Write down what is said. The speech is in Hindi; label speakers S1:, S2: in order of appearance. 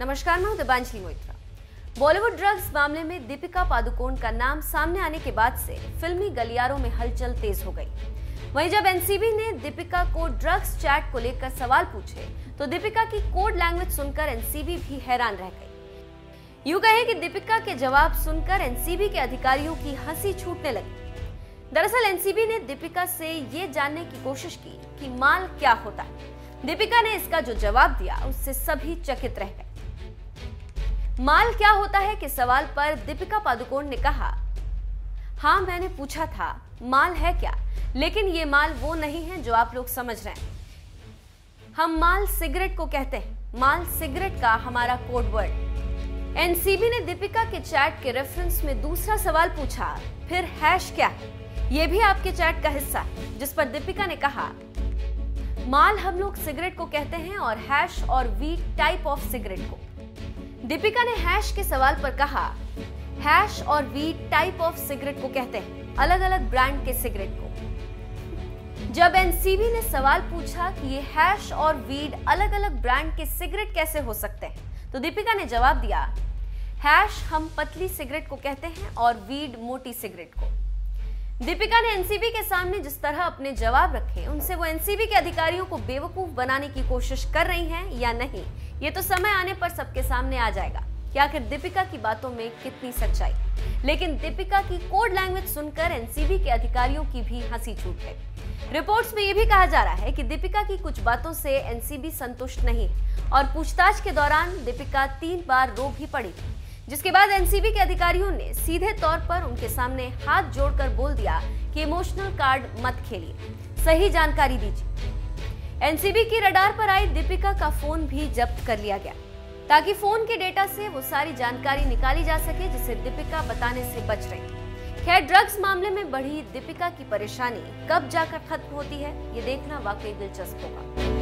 S1: नमस्कार, मैं हूं दिबांजलि मोइत्रा। बॉलीवुड ड्रग्स मामले में दीपिका पादुकोण का नाम सामने आने के बाद से फिल्मी गलियारों में हलचल तेज हो गई। वहीं जब एनसीबी ने दीपिका को ड्रग्स चैट को लेकर सवाल पूछे तो दीपिका की कोड लैंग्वेज सुनकर एनसीबी भी हैरान रह गई। यूं कहें कि दीपिका के जवाब सुनकर एनसीबी के अधिकारियों की हंसी छूटने लगी। दरअसल एनसीबी ने दीपिका से ये जानने की कोशिश की कि माल क्या होता है। दीपिका ने इसका जो जवाब दिया उससे सभी चकित रह गए। माल क्या होता है के सवाल पर दीपिका पादुकोण ने कहा, हाँ मैंने पूछा था माल है क्या, लेकिन ये माल वो नहीं है जो आप लोग समझ रहे हैं। हम माल सिगरेट को कहते हैं। माल सिगरेट का हमारा कोड वर्ड। एनसीबी ने दीपिका के चैट के रेफरेंस में दूसरा सवाल पूछा, फिर हैश क्या है, ये भी आपके चैट का हिस्सा है, जिस पर दीपिका ने कहा, माल हम लोग सिगरेट को कहते हैं और हैश और वीट टाइप ऑफ सिगरेट को। दीपिका ने हैश के सवाल पर कहा, हैश और वीट टाइप ऑफ सिगरेट को कहते हैं, अलग अलग ब्रांड के सिगरेट को। जब एनसीबी ने सवाल पूछा कि ये हैश और वीड अलग अलग ब्रांड के सिगरेट कैसे हो सकते हैं, तो दीपिका ने जवाब दिया, हैश हम पतली सिगरेट को कहते हैं और वीड मोटी सिगरेट को। दीपिका ने एनसीबी के सामने जिस तरह अपने जवाब रखे, उनसे वो एनसीबी के अधिकारियों को बेवकूफ बनाने की कोशिश कर रही हैं या नहीं, ये तो समय आने पर सबके सामने आ जाएगा कि आखिर दीपिका की बातों में कितनी सच्चाई। लेकिन दीपिका की कोड लैंग्वेज सुनकर एनसीबी के अधिकारियों की भी हंसी छूट गई। रिपोर्ट्स में यह भी कहा जा रहा है कि दीपिका की कुछ बातों से एनसीबी संतुष्ट नहीं है और पूछताछ के दौरान दीपिका 3 बार रो भी पड़ी, जिसके बाद एनसीबी के अधिकारियों ने सीधे तौर पर उनके सामने हाथ जोड़कर बोल दिया कि इमोशनल कार्ड मत खेलिए, सही जानकारी दीजिए। एनसीबी की रडार पर आई दीपिका का फोन भी जब्त कर लिया गया ताकि फोन के डेटा से वो सारी जानकारी निकाली जा सके जिसे दीपिका बताने से बच रही। खैर, ड्रग्स मामले में बढ़ी दीपिका की परेशानी कब जाकर खत्म होती है, ये देखना वाकई दिलचस्प होगा।